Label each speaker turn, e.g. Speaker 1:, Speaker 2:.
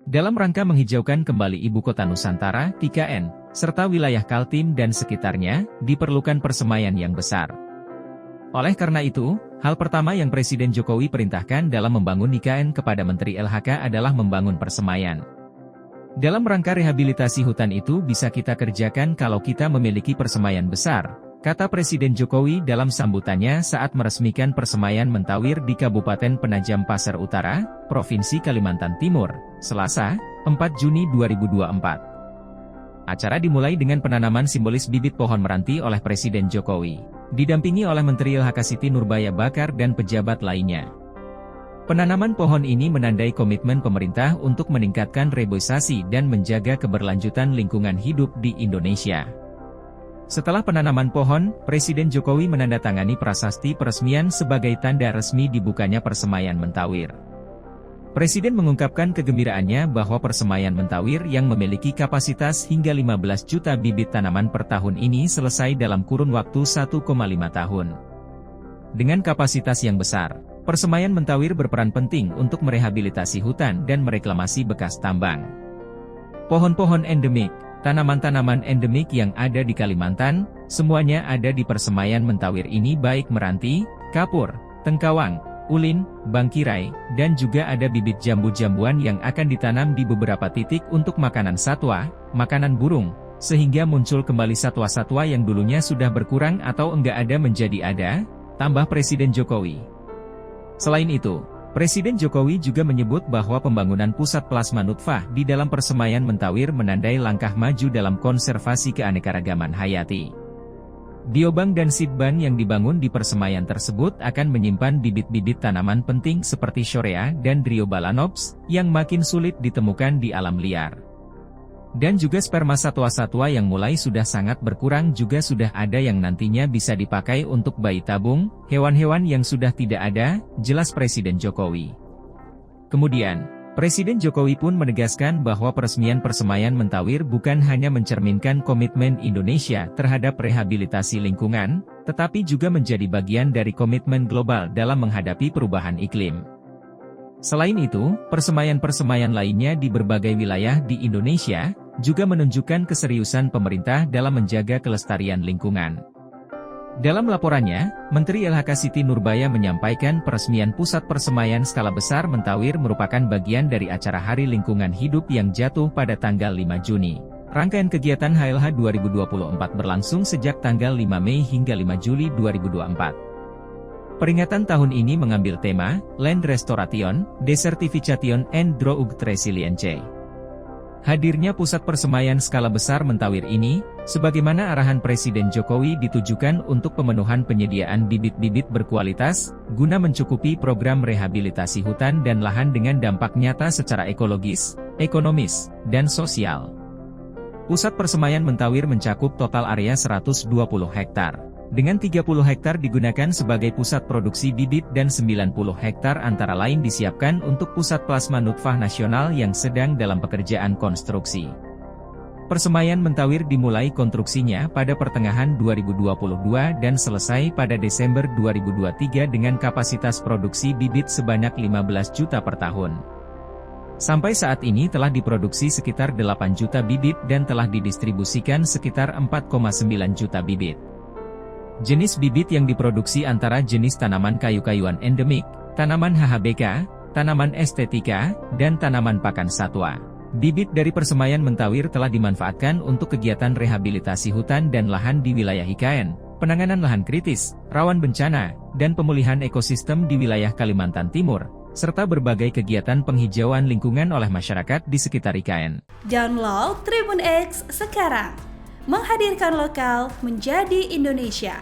Speaker 1: Dalam rangka menghijaukan kembali Ibu Kota Nusantara, IKN, serta wilayah Kaltim dan sekitarnya, diperlukan persemaian yang besar. Oleh karena itu, hal pertama yang Presiden Jokowi perintahkan dalam membangun IKN kepada Menteri LHK adalah membangun persemaian. Dalam rangka rehabilitasi hutan itu bisa kita kerjakan kalau kita memiliki persemaian besar, kata Presiden Jokowi dalam sambutannya saat meresmikan persemaian Mentawir di Kabupaten Penajam Pasar Utara, Provinsi Kalimantan Timur, Selasa, 4 Juni 2024. Acara dimulai dengan penanaman simbolis bibit pohon meranti oleh Presiden Jokowi, didampingi oleh Menteri LHK Siti Nurbaya Bakar dan pejabat lainnya. Penanaman pohon ini menandai komitmen pemerintah untuk meningkatkan reboisasi dan menjaga keberlanjutan lingkungan hidup di Indonesia. Setelah penanaman pohon, Presiden Jokowi menandatangani prasasti peresmian sebagai tanda resmi dibukanya persemaian Mentawir. Presiden mengungkapkan kegembiraannya bahwa persemaian Mentawir yang memiliki kapasitas hingga 15 juta bibit tanaman per tahun ini selesai dalam kurun waktu 1,5 tahun. Dengan kapasitas yang besar, persemaian Mentawir berperan penting untuk merehabilitasi hutan dan mereklamasi bekas tambang. Pohon-pohon endemik, tanaman-tanaman endemik yang ada di Kalimantan, semuanya ada di persemaian Mentawir ini baik meranti, kapur, tengkawang, ulin, bangkirai, dan juga ada bibit jambu-jambuan yang akan ditanam di beberapa titik untuk makanan satwa, makanan burung, sehingga muncul kembali satwa-satwa yang dulunya sudah berkurang atau enggak ada menjadi ada, tambah Presiden Jokowi. Selain itu, Presiden Jokowi juga menyebut bahwa pembangunan pusat plasma nutfah di dalam persemaian Mentawir menandai langkah maju dalam konservasi keanekaragaman hayati. Biobang dan seedbank yang dibangun di persemaian tersebut akan menyimpan bibit-bibit tanaman penting seperti Shorea dan Dryobalanops, yang makin sulit ditemukan di alam liar. Dan juga sperma satwa-satwa yang mulai sudah sangat berkurang juga sudah ada yang nantinya bisa dipakai untuk bayi tabung, hewan-hewan yang sudah tidak ada, jelas Presiden Jokowi. Kemudian, Presiden Jokowi pun menegaskan bahwa peresmian persemaian Mentawir bukan hanya mencerminkan komitmen Indonesia terhadap rehabilitasi lingkungan, tetapi juga menjadi bagian dari komitmen global dalam menghadapi perubahan iklim. Selain itu, persemaian-persemaian lainnya di berbagai wilayah di Indonesia, juga menunjukkan keseriusan pemerintah dalam menjaga kelestarian lingkungan. Dalam laporannya, Menteri LHK Siti Nurbaya menyampaikan peresmian pusat persemaian skala besar Mentawir merupakan bagian dari acara Hari Lingkungan Hidup yang jatuh pada tanggal 5 Juni. Rangkaian kegiatan HLH 2024 berlangsung sejak tanggal 5 Mei hingga 5 Juli 2024. Peringatan tahun ini mengambil tema, Land Restoration, Desertification and Drought Resilience. Hadirnya pusat persemaian skala besar Mentawir ini, sebagaimana arahan Presiden Jokowi ditujukan untuk pemenuhan penyediaan bibit-bibit berkualitas, guna mencukupi program rehabilitasi hutan dan lahan dengan dampak nyata secara ekologis, ekonomis, dan sosial. Pusat persemaian Mentawir mencakup total area 120 hektar. Dengan 30 hektar digunakan sebagai pusat produksi bibit dan 90 hektar antara lain disiapkan untuk pusat plasma nutfah nasional yang sedang dalam pekerjaan konstruksi. Persemaian Mentawir dimulai konstruksinya pada pertengahan 2022 dan selesai pada Desember 2023 dengan kapasitas produksi bibit sebanyak 15 juta per tahun. Sampai saat ini telah diproduksi sekitar 8 juta bibit dan telah didistribusikan sekitar 4,9 juta bibit. Jenis bibit yang diproduksi antara jenis tanaman kayu-kayuan endemik, tanaman HHBK, tanaman estetika, dan tanaman pakan satwa. Bibit dari persemaian Mentawir telah dimanfaatkan untuk kegiatan rehabilitasi hutan dan lahan di wilayah IKN, penanganan lahan kritis, rawan bencana, dan pemulihan ekosistem di wilayah Kalimantan Timur, serta berbagai kegiatan penghijauan lingkungan oleh masyarakat di sekitar IKN.
Speaker 2: Download Tribun X sekarang. Menghadirkan lokal menjadi Indonesia.